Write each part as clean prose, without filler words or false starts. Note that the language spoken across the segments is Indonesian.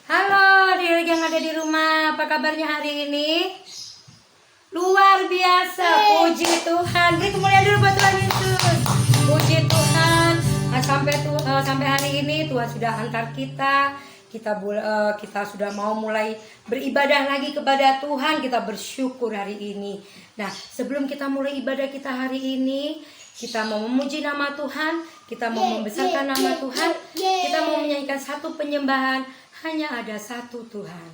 Halo adik yang ada di rumah, apa kabarnya hari ini? Luar biasa, puji Tuhan. Beri kemuliaan dulu buat Tuhan Yesus. Puji Tuhan. Nah, sampai hari ini Tuhan sudah antar kita. Kita sudah mau mulai beribadah lagi kepada Tuhan. Kita bersyukur hari ini. Nah, sebelum kita mulai ibadah kita hari ini, kita mau memuji nama Tuhan, kita mau membesarkan nama Tuhan, kita mau menyanyikan satu penyembahan. Hanya ada satu Tuhan.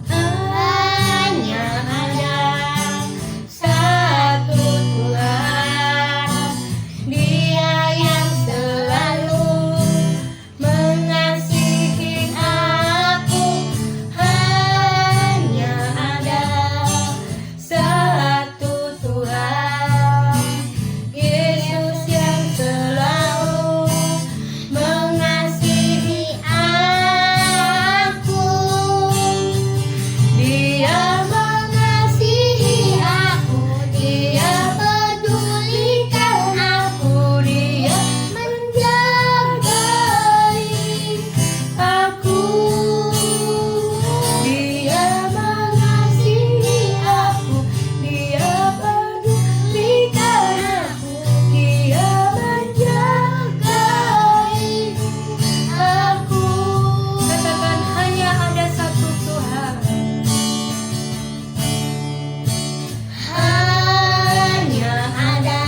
Hanya ada satu Tuhan, Dia yang selalu mengasihi aku. Hanya ada satu Tuhan, Yesus yang selalu mengasihi aku. Dia mengasihi aku, Dia pedulikan aku, Dia menjagai aku. Dia mengasihi aku, Dia pedulikan aku, Dia menjagai aku. Katakan hanya ada satu Tuhan. Hanya ada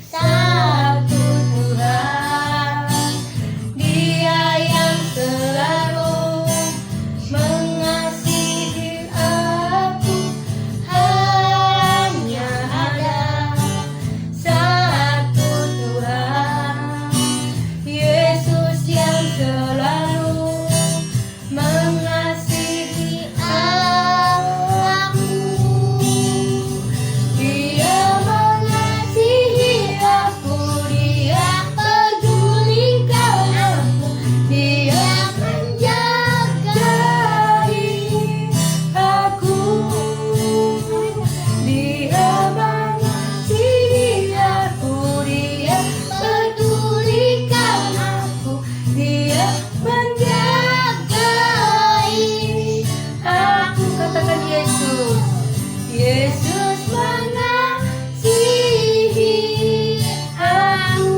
satu Tuhan, Dia yang selalu mengasihi aku. Hanya ada satu Tuhan, Yesus yang selalu mengasihi aku. Dia mengasihi aku, Dia pedulikan aku, Dia menjagai aku. Dia mengasihi aku, Dia pedulikan aku, Dia menjagai aku. Katakan Yesus. Yesus mengasihi aku.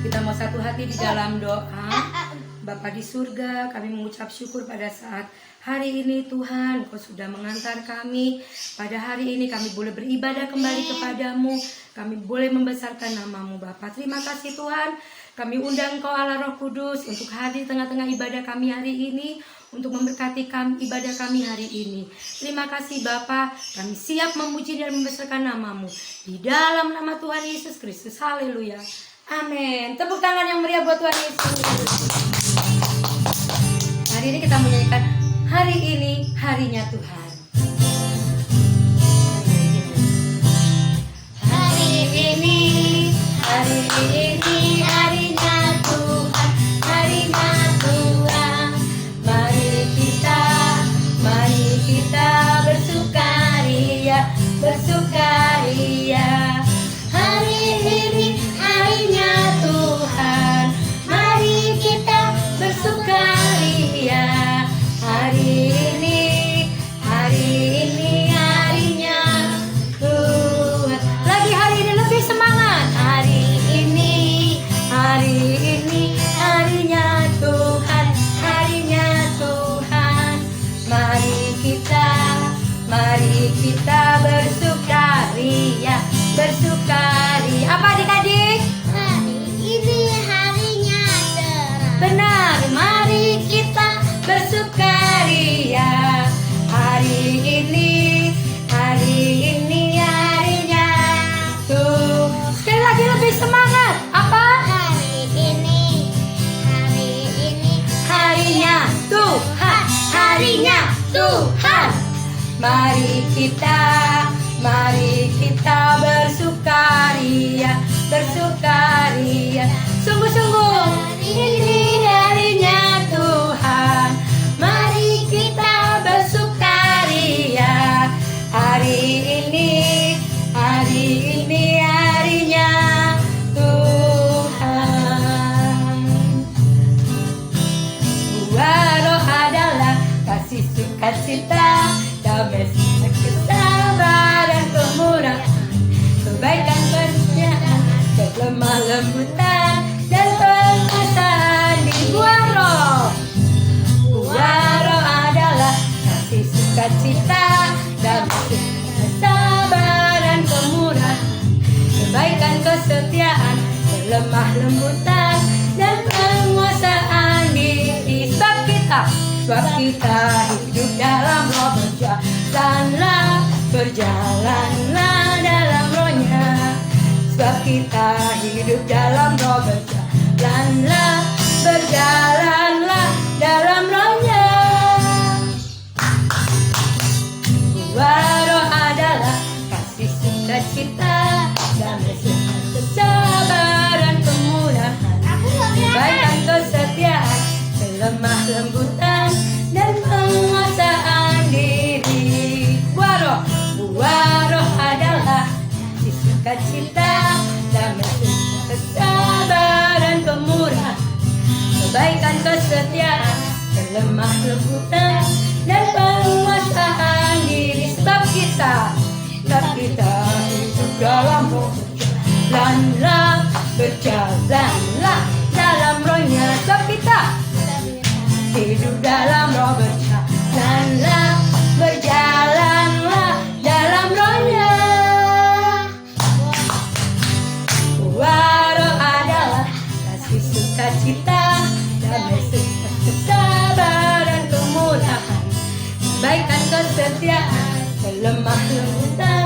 Kita mau satu hati di dalam doa. Bapa di surga, kami mengucap syukur pada saat hari ini Tuhan, Engkau sudah mengantar kami. Pada hari ini kami boleh beribadah kembali kepadamu. Kami boleh membesarkan namamu Bapa. Terima kasih Tuhan. Kami undang Engkau Allah Roh Kudus untuk hadir di tengah-tengah ibadah kami hari ini, untuk memberkati ibadah kami hari ini. Terima kasih Bapa. Kami siap memuji dan membesarkan namamu di dalam nama Tuhan Yesus Kristus. Haleluya. Amin. Tepuk tangan yang meriah buat Tuhan Yesus. Hari ini kita menyanyikan hari ini harinya Tuhan. Hari ini harinya Tuhan, harinya Tuhan. Mari kita bersukaria, bersukaria. Hari ini harinya Tuhan, mari kita bersukaria. Hari ini harinya Tuhan. Lagi hari ini lebih semangat. Hari ini harinya Tuhan, harinya Tuhan. Mari kita bersukaria, bersukaria. Apa adik-adik? Hari ini harinya terang. Benar, mari kita bersukaria. Hari ini harinya Tuhan. Sekali lagi lebih semangat. Apa? Hari ini Harinya Tuhan, harinya Tuhan. Mari kita bersukaria, bersukaria. Sungguh-sungguh ini harinya Tuhan. Mari kita bersukaria. Hari ini kelemah lembutan dan penguasaan diri. Sebab kita hidup dalam roh, berjalanlah dalam rohnya. Sebab kita hidup dalam roh, berjalanlah dalam rohnya. Buah roh adalah kasih, sukacita, damai, kesabaran, kemurahan, kebaikan, kesetiaan, kelemah lembutan dan penguasaan diri. Buah roh adalah kasih, sukacita, damai, kesabaran, kemurahan, kebaikan, kesetiaan, kelemah lembutan dan penguasaan diri. Sebab kita hidup dalam roh, berjalanlah dalam rohnya. Sebab kita hidup dalam roh, berjalanlah dalam rohnya. Buah roh adalah kasih, sukacita, damai, kesabaran, kemurahan, kebaikan, kesetiaan, kelemah lembutan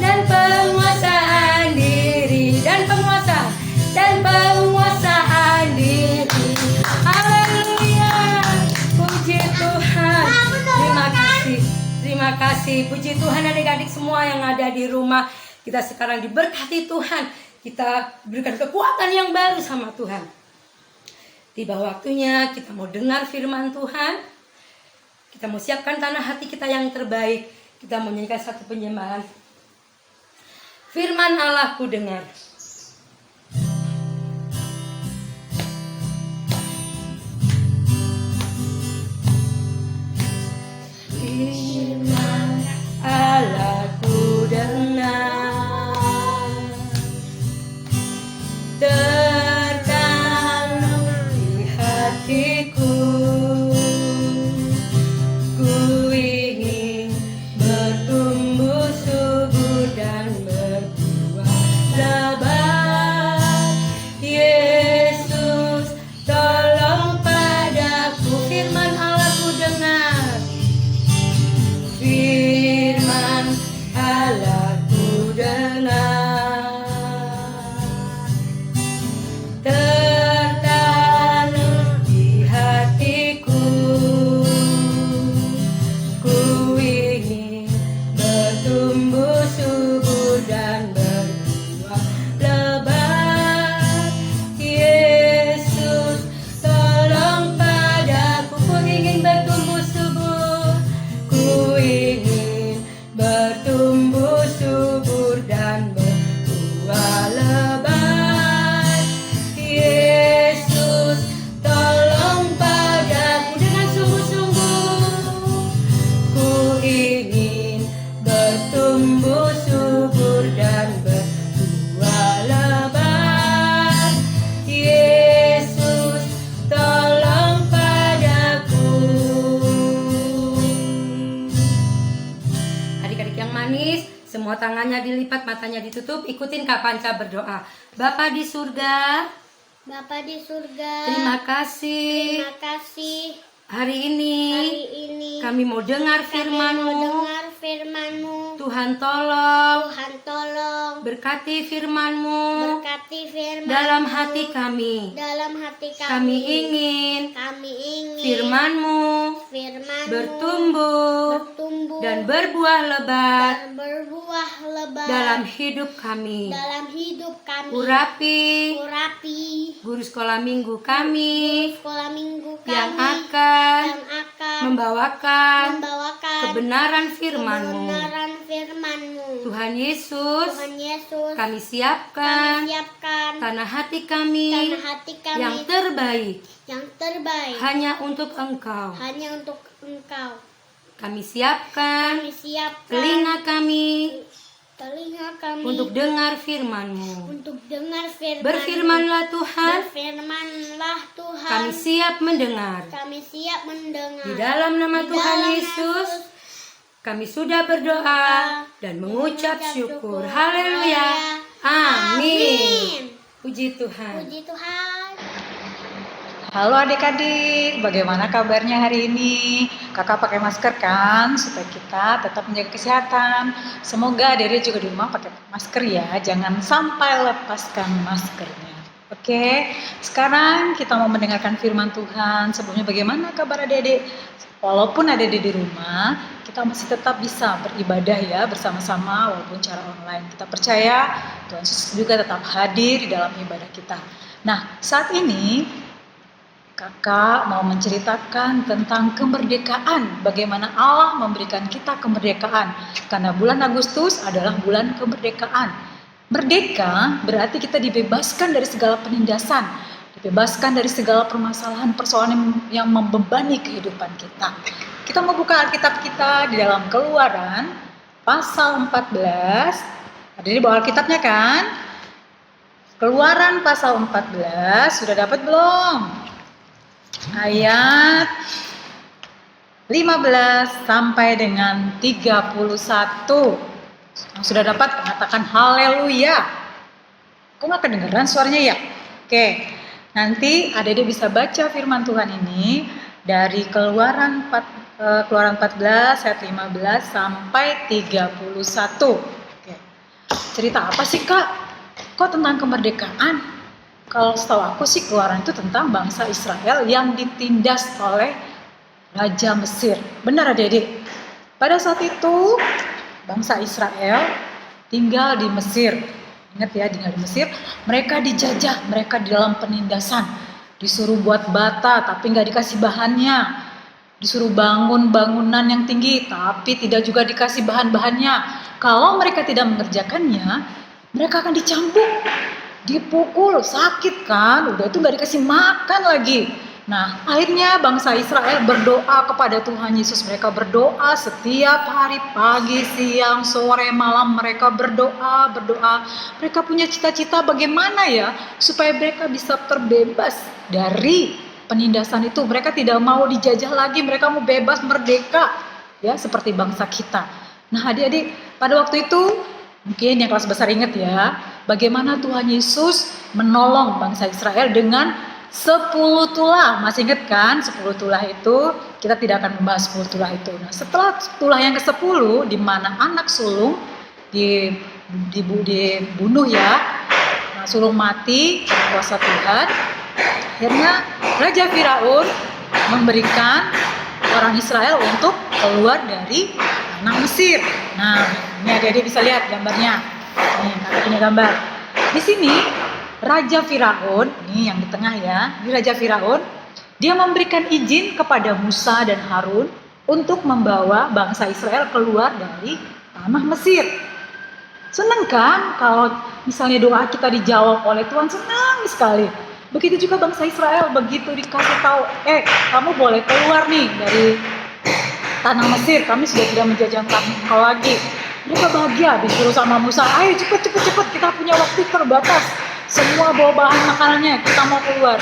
dan penguasaan diri, dan penguasaan diri. Haleluya, puji Tuhan. Terima kasih, puji Tuhan. Adik-adik semua yang ada di rumah, kita sekarang diberkati Tuhan. Kita berikan kekuatan yang baru sama Tuhan. Tiba waktunya kita mau dengar firman Tuhan. Kita mau siapkan tanah hati kita yang terbaik. Kita mau nyanyikan satu penyembahan. Firman Allah ku dengar. Firman Allah ku dengar, tertanam di hatiku. Ku ingin bertumbuh subur dan berbuah lebat. Yesus, tolong padaku. Firman Allah ku dengar. Firman Allah ku dengar, tertanam di hatiku. Ku ingin bertumbuh subur dan berbuah lebat. Yesus, tolong padaku. Ku ingin bertumbuh subur. Ku ingin bertumbuh subur dan berbuah lebat. Yesus, tolong padaku dengan sungguh-sungguh. Ku ingin bertumbuh subur dan berbuah lebat. Yesus, tolong padaku. Adik-adik yang manis, semua tangannya dilipat, matanya ditutup. Ikutin Kak Panca berdoa. Bapa di surga, Bapa di surga, terima kasih. terima kasih. Hari ini Hari ini kami mau dengar kami mau firman-Mu. dengar firman-Mu. Tuhan tolong Tuhan tolong berkati firman-Mu berkati firman dalam hati kami. dalam hati kami. Kami ingin Kami ingin firman-Mu firman-Mu bertumbuh bertumbuh dan berbuah lebat dan berbuah lebat dalam hidup kami. dalam hidup kami. Urapi Urapi guru sekolah minggu kami sekolah minggu kami yang akan yang akan membawakan membawakan kebenaran firman-Mu. kebenaran firman-Mu. Tuhan Yesus, Tuhan Yesus, kami siapkan kami siapkan tanah hati kami tanah hati kami yang terbaik yang terbaik hanya untuk Engkau. hanya untuk Engkau. Kami siapkan Kami siapkan telinga kami telinga kami untuk dengar firman-Mu. untuk dengar firman. Berfirmanlah Tuhan, Berfirmanlah Tuhan. kami siap mendengar. Kami siap mendengar. Di dalam nama Di Tuhan dalam Yesus, Kami sudah berdoa dan mengucap syukur. Haleluya. Amin. Puji Tuhan. Puji Tuhan. Halo adik-adik, bagaimana kabarnya hari ini? Kakak pakai masker kan, supaya kita tetap menjaga kesehatan. Semoga adik-adik juga di rumah pakai masker ya, jangan sampai lepaskan maskernya. Oke, sekarang kita mau mendengarkan firman Tuhan. Sebelumnya bagaimana kabar adik-adik? Walaupun adik-adik di rumah, kita masih tetap bisa beribadah ya bersama-sama walaupun cara online. Kita percaya Tuhan Yesus juga tetap hadir di dalam ibadah kita. Nah, saat ini Kakak mau menceritakan tentang kemerdekaan, bagaimana Allah memberikan kita kemerdekaan. Karena bulan Agustus adalah bulan kemerdekaan. Merdeka berarti kita dibebaskan dari segala penindasan, dibebaskan dari segala permasalahan, persoalan yang membebani kehidupan kita. Kita mau buka Alkitab kita di dalam Keluaran pasal 14. Ada di bawah Alkitabnya kan? Keluaran pasal 14, sudah dapat belum? Ayat 15 sampai dengan 31. Yang sudah dapat mengatakan haleluya. Kok nggak kedengaran suaranya ya? Oke, nanti adik-adik bisa baca firman Tuhan ini dari Keluaran 14 ayat 15 sampai 31. Oke. Cerita apa sih Kak? Kok tentang kemerdekaan? Kalau setahu aku sih Keluaran itu tentang bangsa Israel yang ditindas oleh Raja Mesir. Benar adik-adik? Pada saat itu bangsa Israel tinggal di Mesir. Ingat ya, tinggal di Mesir. Mereka dijajah, mereka di dalam penindasan. Disuruh buat bata tapi nggak dikasih bahannya. Disuruh bangun bangunan yang tinggi tapi tidak juga dikasih bahan-bahannya. Kalau mereka tidak mengerjakannya, mereka akan dicambuk, dipukul, sakit kan, udah itu gak dikasih makan lagi. Nah, akhirnya bangsa Israel berdoa kepada Tuhan Yesus. Mereka berdoa setiap hari, pagi, siang, sore, malam. Mereka berdoa. Mereka punya cita-cita bagaimana ya supaya mereka bisa terbebas dari penindasan itu. Mereka tidak mau dijajah lagi, mereka mau bebas, merdeka, ya seperti bangsa kita. Nah adik-adik, pada waktu itu mungkin yang kelas besar ingat ya, bagaimana Tuhan Yesus menolong bangsa Israel dengan 10 tulah. Masih ingat kan 10 tulah itu? Kita tidak akan membahas 10 tulah itu. Nah setelah tulah yang ke-10, di mana anak sulung dibunuh ya, nah, sulung mati kuasa Tuhan. Akhirnya Raja Firaun memberikan orang Israel untuk keluar dari tanah Mesir. Nah, ini adik-adik bisa lihat gambarnya. Nih, ini gambar. Di sini Raja Firaun, ini yang di tengah ya. Ini Raja Firaun, dia memberikan izin kepada Musa dan Harun untuk membawa bangsa Israel keluar dari tanah Mesir. Senang kan kalau misalnya doa kita dijawab oleh Tuhan, senang sekali. Begitu juga bangsa Israel, begitu dikasih tahu, kamu boleh keluar nih dari tanah Mesir, kami sudah tidak menjajah kamu lagi. Mereka bahagia, disuruh sama Musa, ayo cepet, kita punya waktu terbatas. Semua bawa bahan makanannya, kita mau keluar.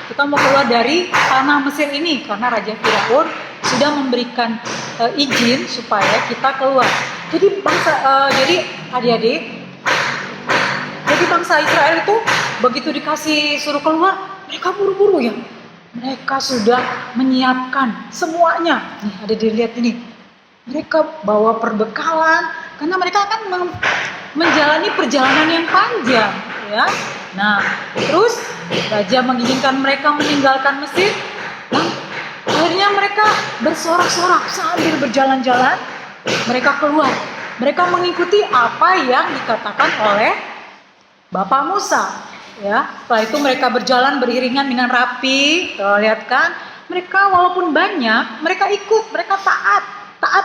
Kita mau keluar dari tanah Mesir ini, karena Raja Firaun sudah memberikan izin supaya kita keluar. Jadi adik-adik, jadi bangsa Israel itu begitu dikasih suruh keluar, mereka buru-buru ya. Mereka sudah menyiapkan semuanya. Nih, ada dilihat ini. Mereka bawa perbekalan karena mereka akan menjalani perjalanan yang panjang, ya. Nah, terus raja mengizinkan mereka meninggalkan Mesir. Nah, akhirnya mereka bersorak-sorak sambil berjalan-jalan. Mereka keluar. Mereka mengikuti apa yang dikatakan oleh Bapak Musa, ya. Setelah itu mereka berjalan beriringan dengan rapi. Tuh, lihat kan? Mereka walaupun banyak, mereka ikut, mereka taat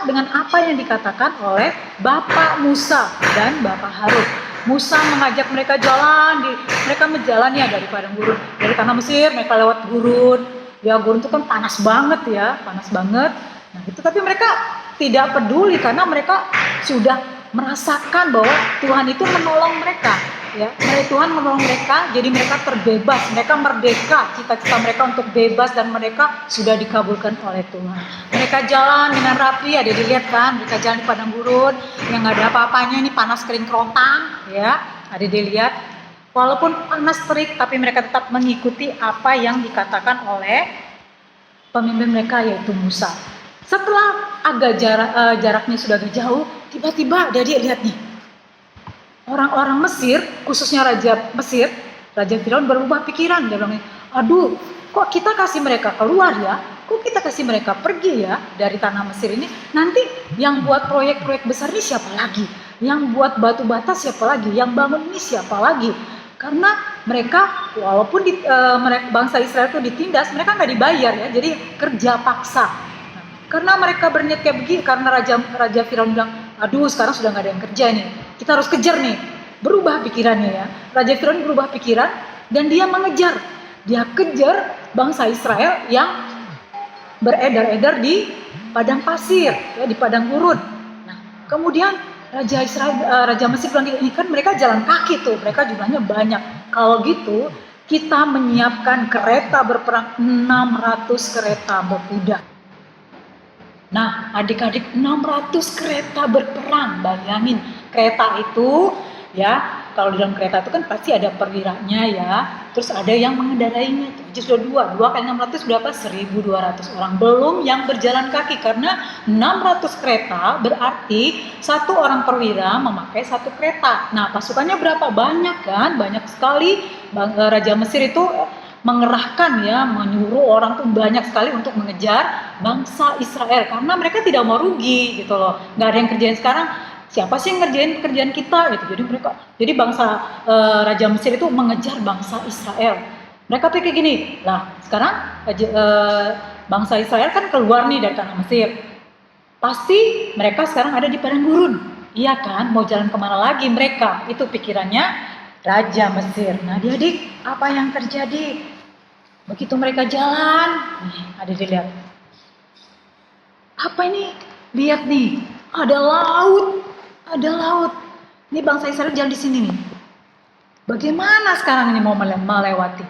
dengan apa yang dikatakan oleh Bapak Musa dan Bapak Harun. Musa mengajak mereka jalan, mereka menjalan ya dari padang gurun, dari tanah Mesir mereka lewat gurun. Ya gurun itu kan panas banget ya, panas banget. Nah itu tapi mereka tidak peduli karena mereka sudah merasakan bahwa Tuhan itu menolong mereka. ya. Tuhan menolong mereka, jadi mereka terbebas, mereka merdeka, cita-cita mereka untuk bebas dan mereka sudah dikabulkan oleh Tuhan. Mereka jalan dengan rapi, ada dilihat kan, mereka jalan di padang gurun yang nggak ada apa-apanya, ini panas kering kerontang, ya, ada dilihat. Walaupun panas terik, tapi mereka tetap mengikuti apa yang dikatakan oleh pemimpin mereka yaitu Musa. Setelah agak jaraknya sudah agak jauh, tiba-tiba dia lihat nih, orang-orang Mesir, khususnya Raja Mesir, Raja Firaun berubah pikiran. Dia bilang, aduh, kok kita kasih mereka keluar ya? Kok kita kasih mereka pergi ya dari tanah Mesir ini? Nanti yang buat proyek-proyek besar ini siapa lagi? Yang buat batu bata siapa lagi? Yang bangun ini siapa lagi? Karena mereka, walaupun bangsa Israel itu ditindas, mereka nggak dibayar ya, jadi kerja paksa. Nah, karena mereka berniat kayak begini, karena Raja Firaun bilang, aduh sekarang sudah nggak ada yang kerja nih, kita harus kejar nih. Berubah pikirannya ya, Raja Firaun berubah pikiran dan dia mengejar, dia kejar bangsa Israel yang beredar-edar di padang pasir, ya, di padang gurun. Nah, kemudian Raja Mesir bilang, ini kan mereka jalan kaki tuh, mereka jumlahnya banyak. Kalau gitu, kita menyiapkan kereta berperang 600 kereta berkuda. Nah, adik-adik, 600 kereta berperang, bayangin kereta itu, ya, kalau di dalam kereta itu kan pasti ada perwiranya ya, terus ada yang mengendarainya, itu sudah 2 kali 600 berapa? 1.200 orang, belum yang berjalan kaki, karena 600 kereta berarti satu orang perwira memakai satu kereta. Nah, pasukannya berapa? Banyak kan, banyak sekali. Raja Mesir itu mengerahkan ya, menyuruh orang tuh banyak sekali untuk mengejar bangsa Israel, karena mereka tidak mau rugi gitu loh, nggak ada yang kerjain sekarang. Siapa sih yang ngerjain pekerjaan kita gitu. Jadi bangsa Raja Mesir itu mengejar bangsa Israel. Mereka pikir gini, lah sekarang bangsa Israel kan keluar nih dari tanah Mesir. Pasti mereka sekarang ada di padang gurun. Iya kan, mau jalan kemana lagi mereka? Itu pikirannya Raja Mesir. Nah, adik, apa yang terjadi? Begitu mereka jalan, nih, ada dilihat. Apa ini? Lihat nih, ada laut. Ada laut. Ini bangsa Israel jalan di sini nih. Bagaimana sekarang ini mau melewati?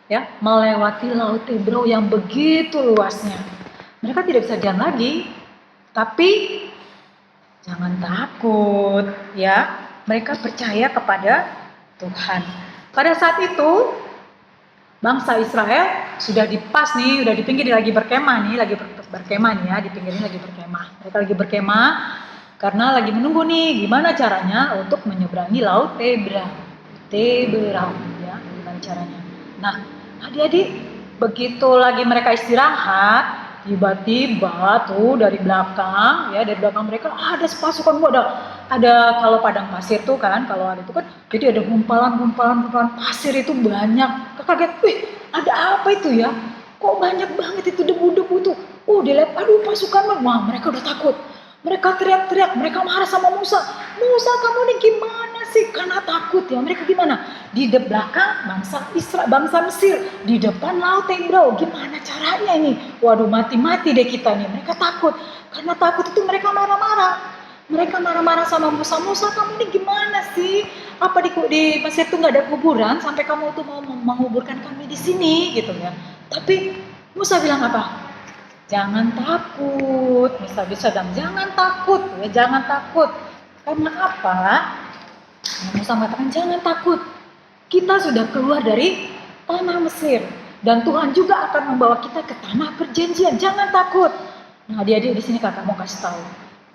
Ya, melewati laut Tebrau yang begitu luasnya. Mereka tidak bisa jalan lagi. Tapi jangan takut, ya. Mereka percaya kepada Tuhan. Pada saat itu bangsa Israel sudah dipas nih, udah di pinggir lagi berkemah nih, ya, di pinggir ini lagi berkemah. Mereka lagi berkemah karena lagi menunggu nih gimana caranya untuk menyeberangi laut Tebrau, ya, gimana caranya. Nah, adik-adik, begitu lagi mereka istirahat, tiba-tiba tuh dari belakang mereka ada pasukan, ada kalau padang pasir tuh kan, kalau ada itu kan, jadi ada gumpalan pasir itu banyak. Kaget, wih, ada apa itu ya? Kok banyak banget itu debu-debu tuh? Dilihat, aduh pasukan, wah mereka udah takut. Mereka teriak-teriak, mereka marah sama Musa. Musa, kamu nih gimana sih? Karena takut ya. Mereka gimana? Di belakang bangsa Mesir, di depan laut Tebrau. Gimana caranya ini? Waduh, mati-mati deh kita nih. Mereka takut. Karena takut itu mereka marah-marah. Mereka marah-marah sama Musa. Musa, kamu nih gimana sih? Apa di Mesir tuh nggak ada kuburan sampai kamu tuh mau menguburkan kami di sini gitu ya? Tapi Musa bilang apa? Jangan takut, bisa dan jangan takut, ya jangan takut. Karena apa? Musa mengatakan jangan takut. Kita sudah keluar dari tanah Mesir dan Tuhan juga akan membawa kita ke tanah perjanjian. Jangan takut. Nah, adik-adik di sini kakak mau kasih tahu.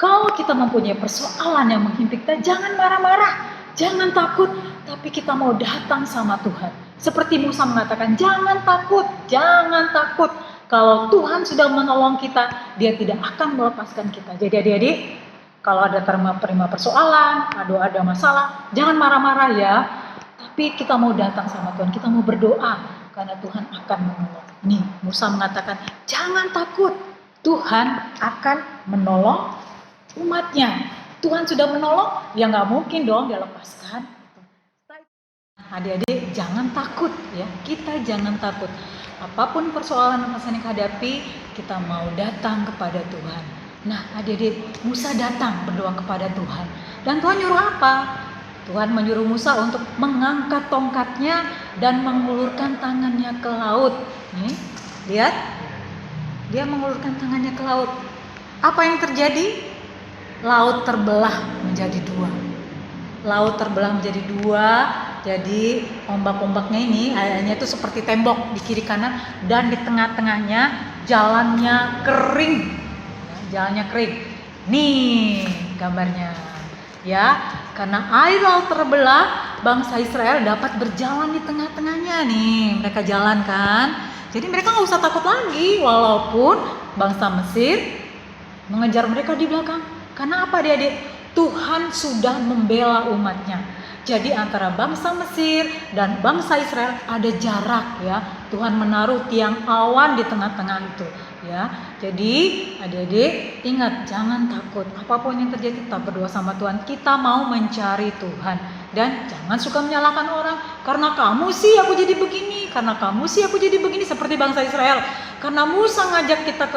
Kalau kita mempunyai persoalan yang menghimpit kita, jangan marah-marah, jangan takut, tapi kita mau datang sama Tuhan. Seperti Musa mengatakan, jangan takut, jangan takut. Kalau Tuhan sudah menolong kita, Dia tidak akan melepaskan kita. Jadi adik-adik, kalau ada terima persoalan, ada masalah, jangan marah-marah ya. Tapi kita mau datang sama Tuhan, kita mau berdoa, karena Tuhan akan menolong. Nih, Musa mengatakan, jangan takut, Tuhan akan menolong umatnya. Tuhan sudah menolong, ya nggak mungkin dong Dia lepaskan. Adik-adik, jangan takut ya, kita jangan takut. Apapun persoalan yang kita hadapi, kita mau datang kepada Tuhan. Nah, adik-adik, Musa datang berdoa kepada Tuhan. Dan Tuhan nyuruh apa? Tuhan menyuruh Musa untuk mengangkat tongkatnya dan mengulurkan tangannya ke laut. Nih, lihat. Dia mengulurkan tangannya ke laut. Apa yang terjadi? Laut terbelah menjadi dua. Laut terbelah menjadi dua. Jadi ombak-ombaknya ini airnya itu seperti tembok di kiri kanan, dan di tengah-tengahnya jalannya kering. Jalannya kering. Nih gambarnya. Ya, karena air laut terbelah, bangsa Israel dapat berjalan di tengah-tengahnya nih. Mereka jalan kan. Jadi mereka nggak usah takut lagi, walaupun bangsa Mesir mengejar mereka di belakang. Karena apa adik-adik? Tuhan sudah membela umatnya. Jadi antara bangsa Mesir dan bangsa Israel ada jarak ya. Tuhan menaruh tiang awan di tengah-tengah itu ya. Jadi adik-adik ingat, jangan takut. Apapun yang terjadi tetap berdoa sama Tuhan. Kita mau mencari Tuhan. Dan jangan suka menyalahkan orang. Karena kamu sih aku jadi begini, karena kamu sih aku jadi begini, seperti bangsa Israel. Karena Musa ngajak kita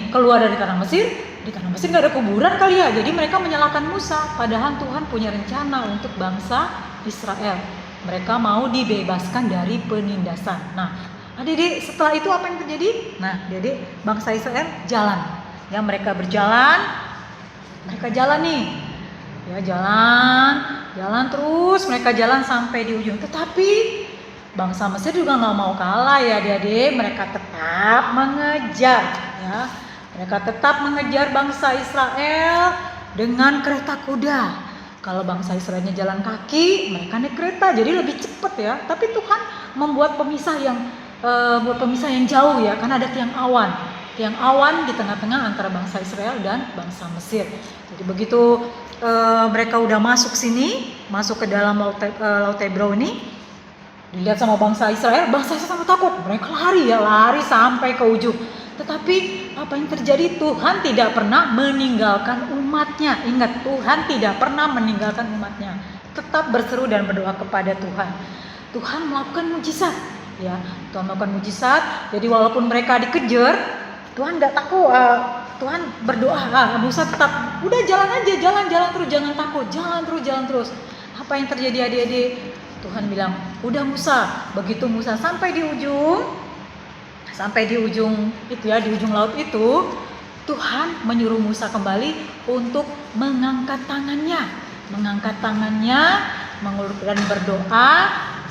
keluar dari tanah Mesir. Di tanah Mesir nggak ada kuburan kali ya, jadi mereka menyalahkan Musa. Padahal Tuhan punya rencana untuk bangsa Israel. Mereka mau dibebaskan dari penindasan. Nah, adik-adik, setelah itu apa yang terjadi? Nah, adik-adik, bangsa Israel jalan. Ya, mereka berjalan. Mereka jalan nih. Ya, jalan terus. Mereka jalan sampai di ujung. Tetapi bangsa Mesir juga nggak mau kalah ya, adik-adik. Mereka tetap mengejar. Ya. Mereka tetap mengejar bangsa Israel dengan kereta kuda. Kalau bangsa Israelnya jalan kaki, mereka naik kereta, jadi lebih cepat ya. Tapi Tuhan membuat pemisah yang jauh ya, karena ada tiang awan di tengah-tengah antara bangsa Israel dan bangsa Mesir. Jadi begitu mereka udah masuk ke dalam laut Tebrau ini, dilihat sama bangsa Israel sama takut. Mereka lari sampai ke ujung. Tetapi apa yang terjadi? Tuhan tidak pernah meninggalkan umatnya. Ingat, Tuhan tidak pernah meninggalkan umatnya. Tetap berseru dan berdoa kepada Tuhan. Tuhan melakukan mujizat. Ya, Tuhan melakukan mujizat. Jadi walaupun mereka dikejar, Tuhan nggak takut. Tuhan berdoa. Musa tetap, udah jalan aja, jalan terus, jangan takut, jalan terus. Apa yang terjadi adik-adik? Tuhan bilang, udah Musa. Begitu Musa sampai di ujung itu ya, di ujung laut itu, Tuhan menyuruh Musa kembali untuk mengangkat tangannya, mengulurkan berdoa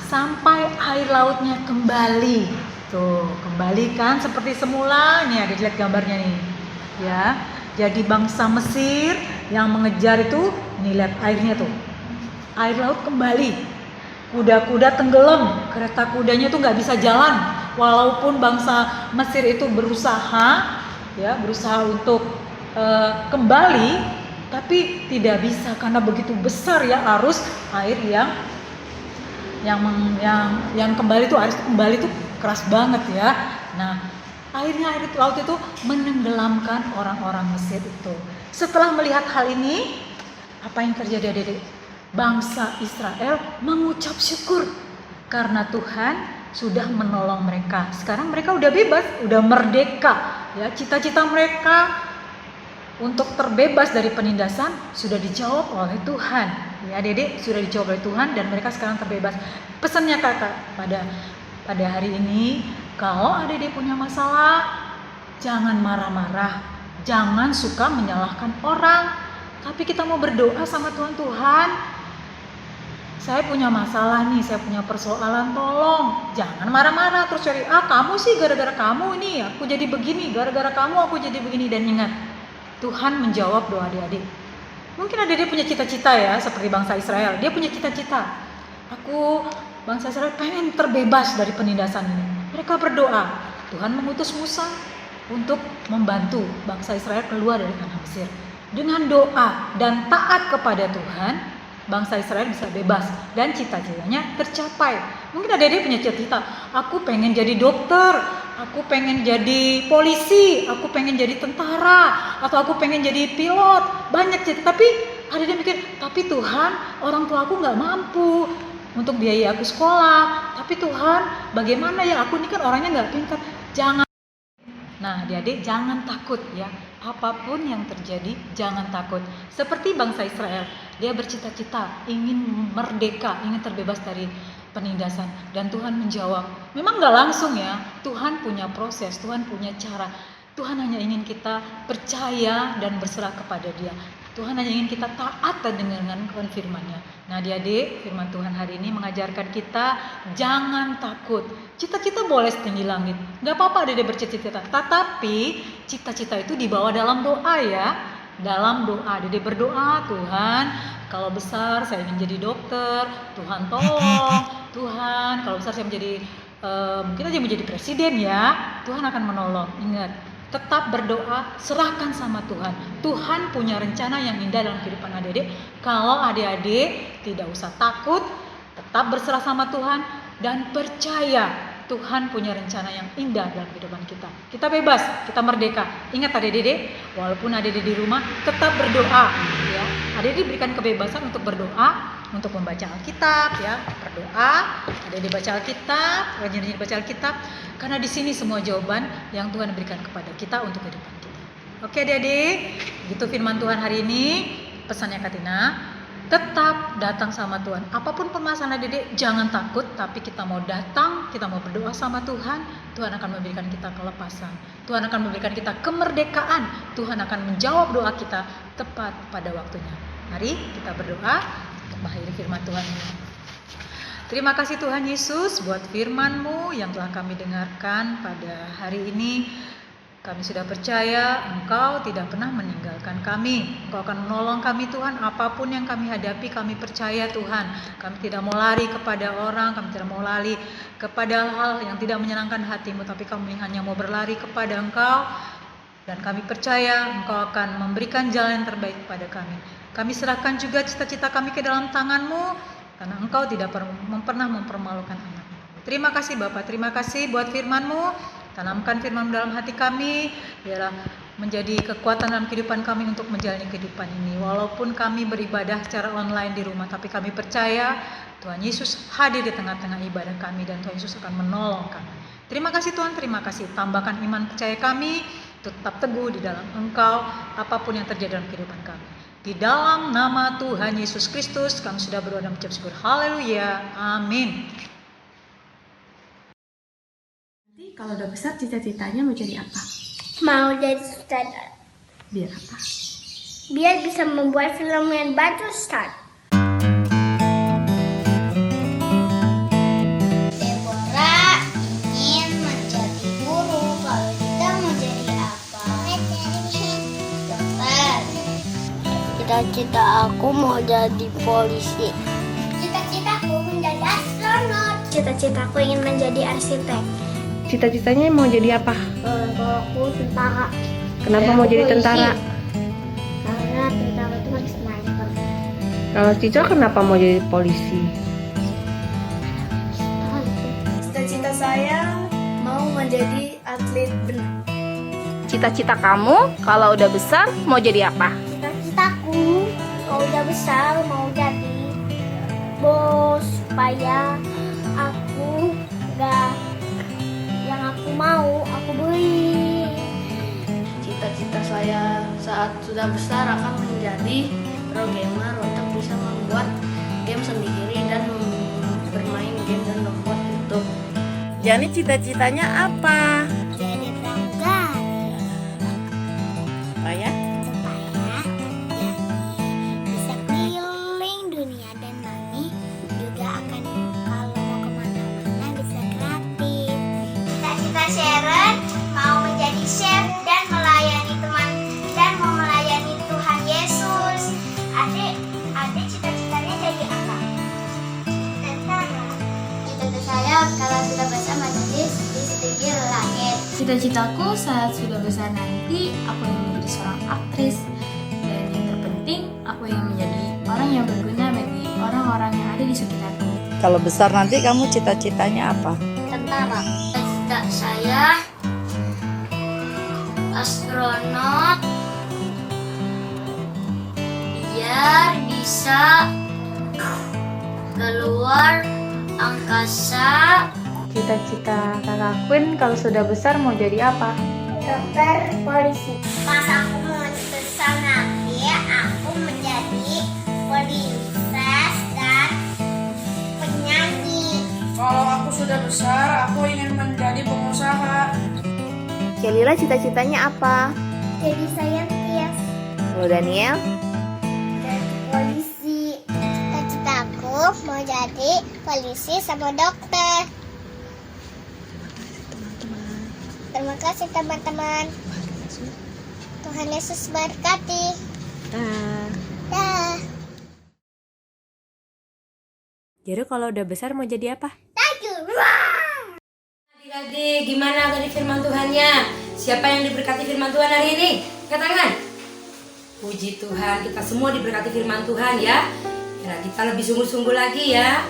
sampai air lautnya kembali. Tuh, kembalikan seperti semula. Nih, ada lihat gambarnya nih. Ya. Jadi bangsa Mesir yang mengejar itu, nih lihat airnya tuh. Air laut kembali. Kuda-kuda tenggelam, kereta kudanya tuh nggak bisa jalan. Walaupun bangsa Mesir itu berusaha untuk kembali, tapi tidak bisa karena begitu besar ya arus air yang kembali tuh, arus kembali tuh keras banget ya. Nah, air laut itu menenggelamkan orang-orang Mesir itu. Setelah melihat hal ini, apa yang terjadi adik-adik? Bangsa Israel mengucap syukur karena Tuhan sudah menolong mereka. Sekarang mereka udah bebas, udah merdeka. Ya, cita-cita mereka untuk terbebas dari penindasan sudah dijawab oleh Tuhan. Ya, adik-adik, sudah dijawab oleh Tuhan dan mereka sekarang terbebas. Pesannya kakak pada hari ini, kalau adik-adik punya masalah, jangan marah-marah, jangan suka menyalahkan orang. Tapi kita mau berdoa sama Tuhan, saya punya masalah nih, saya punya persoalan, tolong jangan marah-marah terus cari, kamu sih gara-gara kamu ini aku jadi begini, gara-gara kamu aku jadi begini. Dan ingat, Tuhan menjawab doa adik-adik. Mungkin adik-adik punya cita-cita ya, seperti bangsa Israel. Dia punya cita-cita, bangsa Israel pengen terbebas dari penindasan ini. Mereka berdoa, Tuhan mengutus Musa untuk membantu bangsa Israel keluar dari tanah Mesir. Dengan doa dan taat kepada Tuhan, bangsa Israel bisa bebas dan cita-citanya tercapai. Mungkin adik-adik punya cita-cita, aku pengen jadi dokter, aku pengen jadi polisi, aku pengen jadi tentara, atau aku pengen jadi pilot. Banyak cita, tapi adik-adik mikir, tapi Tuhan, orang tua aku nggak mampu untuk biayai aku sekolah. Tapi Tuhan, bagaimana ya, aku ini kan orangnya nggak pintar. Nah, adik-adik jangan takut ya. Apapun yang terjadi, jangan takut. Seperti bangsa Israel, dia bercita-cita ingin merdeka, ingin terbebas dari penindasan. Dan Tuhan menjawab. Memang gak langsung ya, Tuhan punya proses, Tuhan punya cara. Tuhan hanya ingin kita percaya dan berserah kepada Dia. Tuhan hanya ingin kita taat dan dengarkan firman-Nya. Nah, adik-adik, firman Tuhan hari ini mengajarkan kita jangan takut. Cita-cita boleh setinggi langit. Gak apa-apa adik-adik bercita-cita. Tetapi cita-cita itu dibawa dalam doa ya. Dalam doa, adik-adik berdoa, Tuhan, kalau besar saya ingin jadi dokter. Tuhan tolong. Tuhan, kalau besar saya mungkin aja menjadi presiden ya. Tuhan akan menolong. Ingat, tetap berdoa, serahkan sama Tuhan. Tuhan punya rencana yang indah dalam kehidupan adik-adik. Kalau adik-adik tidak usah takut, tetap berserah sama Tuhan dan percaya Tuhan punya rencana yang indah dalam kehidupan kita. Kita bebas, kita merdeka. Ingat adik-adik, walaupun adik-adik di rumah tetap berdoa ya. Adik-adik diberikan kebebasan untuk berdoa, untuk membaca Alkitab ya, berdoa, adik-adik baca Alkitab, rajin-rajin baca Alkitab. Karena di sini semua jawaban yang Tuhan berikan kepada kita untuk kehidupan kita. Oke adik-adik, gitu firman Tuhan hari ini. Pesannya Katina, tetap datang sama Tuhan. Apapun permasalahan adik-adik, jangan takut. Tapi kita mau datang, kita mau berdoa sama Tuhan. Tuhan akan memberikan kita kelepasan. Tuhan akan memberikan kita kemerdekaan. Tuhan akan menjawab doa kita tepat pada waktunya. Mari kita berdoa untuk mengakhiri firman Tuhan ini. Terima kasih Tuhan Yesus buat firman-Mu yang telah kami dengarkan pada hari ini. Kami sudah percaya Engkau tidak pernah meninggalkan kami. Engkau akan menolong kami Tuhan. Apapun yang kami hadapi, kami percaya Tuhan. Kami tidak mau lari kepada orang, kami tidak mau lari kepada hal yang tidak menyenangkan hati-Mu. Tapi kami hanya mau berlari kepada Engkau. Dan kami percaya Engkau akan memberikan jalan yang terbaik kepada kami. Kami serahkan juga cita-cita kami ke dalam tangan-Mu. Karena Engkau tidak pernah mempermalukan anak-Mu. Terima kasih Bapak, terima kasih buat firman-Mu. Tanamkan firman-Mu dalam hati kami, biarlah menjadi kekuatan dalam kehidupan kami untuk menjalani kehidupan ini. Walaupun kami beribadah secara online di rumah, tapi kami percaya Tuhan Yesus hadir di tengah-tengah ibadah kami dan Tuhan Yesus akan menolong kami. Terima kasih Tuhan, terima kasih. Tambahkan iman percaya kami, tetap teguh di dalam Engkau, apapun yang terjadi dalam kehidupan kami. Di dalam nama Tuhan Yesus Kristus, kami sudah berdoa dan mengucap syukur. Haleluya. Amin. Nanti kalau udah besar cita-citanya mau jadi apa? Mau jadi sutradara. Biar apa? Biar bisa membuat film yang bagus, Ustaz. Deborah ingin menjadi guru. Kalau kita mau jadi apa? Dokter. Cita-cita aku mau jadi polisi. Cita-citaku menjadi astronot. Cita-citaku ingin menjadi arsitek. Cita-citanya mau jadi apa? Kalau aku tentara. Kenapa mau jadi tentara? Karena tentara itu harus sniper. Kalau Cico kenapa mau jadi polisi? Cita-cita saya mau menjadi atlet berenang. Cita-cita kamu kalau udah besar mau jadi apa? Cita-citaku kalau udah besar mau jadi bos supaya aku gak yang aku mau aku beli. Cita-cita saya saat sudah besar akan menjadi pro gamer untuk bisa membuat game sendiri dan bermain game dan membuat YouTube. Jadi cita-citanya apa? Jadi pramugari Supaya bisa keliling dunia dan mami juga akan kalau mau kemana-mana bisa gratis. Cita-cita Sharon mau menjadi chef dan melayani teman dan mau melayani Tuhan Yesus. Adik cita-citanya jadi apa? Tentara. Cita-cita saya kalau sudah besar menjadi di setinggi langit. Cita-citaku saat sudah besar nanti, aku ingin menjadi seorang aktris. Dan yang terpenting, aku ingin menjadi orang yang berguna bagi orang-orang yang ada di sekitarku. kalau besar nanti kamu cita-citanya apa? Tentara. Cita saya astronot biar bisa keluar angkasa. Cita-cita kakak Queen kalau sudah besar mau jadi apa? dokter, polisi. Pas aku mau besar nanti, aku menjadi princess dan penyanyi. Kalau aku sudah besar, aku ingin menjadi pengusaha. Kelila cita-citanya apa? Jadi saintis Kalau Daniel? dan polisi. Cita-citaku mau jadi polisi sama dokter. Terima kasih teman-teman. Tuhan Yesus berkati. Dah. Jadi kalau udah besar mau jadi apa? Adik-adik, gimana tadi firman Tuhannya? Siapa yang diberkati firman Tuhan hari ini? Angkat tangan. Puji Tuhan, kita semua diberkati firman Tuhan ya. Ya, kita lebih sungguh-sungguh lagi ya.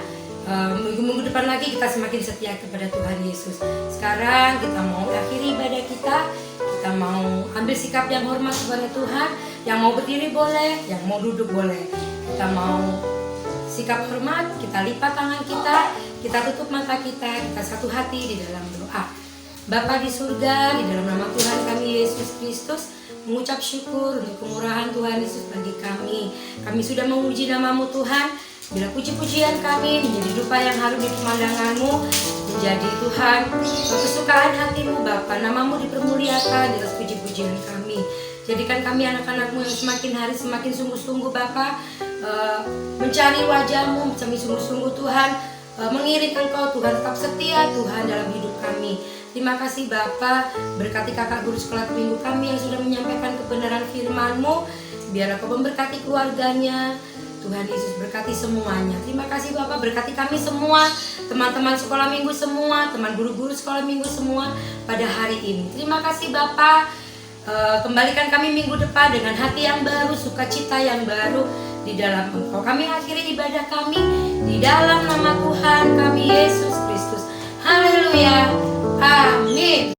Minggu-minggu depan lagi kita semakin setia kepada Tuhan Yesus. Sekarang kita mau akhiri ibadah kita. Kita mau ambil sikap yang hormat kepada Tuhan. Yang mau berdiri boleh, yang mau duduk boleh. Kita mau sikap hormat, kita lipat tangan kita tutup mata kita satu hati di dalam doa. Bapa di surga, di dalam nama Tuhan kami Yesus Kristus, mengucap syukur untuk kemurahan Tuhan Yesus bagi kami. Kami sudah memuji nama-Mu Tuhan. Bila puji-pujian kami menjadi dupa yang harum di pemandangan-Mu, menjadi Tuhan kesukaan hati-Mu Bapa, nama-Mu dipermuliakan di atas puji-pujian kami. Jadikan kami anak-anak-Mu yang semakin hari semakin sungguh-sungguh Bapa, mencari wajah-Mu, kami sungguh-sungguh Tuhan, mengiring Engkau Tuhan, tetap setia Tuhan dalam hidup kami. Terima kasih Bapa, berkati kakak guru sekolah minggu kami yang sudah menyampaikan kebenaran firman-Mu. Biar Engkau memberkati keluarganya, Tuhan Yesus berkati semuanya. Terima kasih Bapak, berkati kami semua, teman-teman sekolah minggu semua, teman guru-guru sekolah minggu semua pada hari ini. Terima kasih Bapak, kembalikan kami minggu depan dengan hati yang baru, sukacita yang baru di dalam Engkau. Kami akhiri ibadah kami di dalam nama Tuhan kami Yesus Kristus. Haleluya. Amin.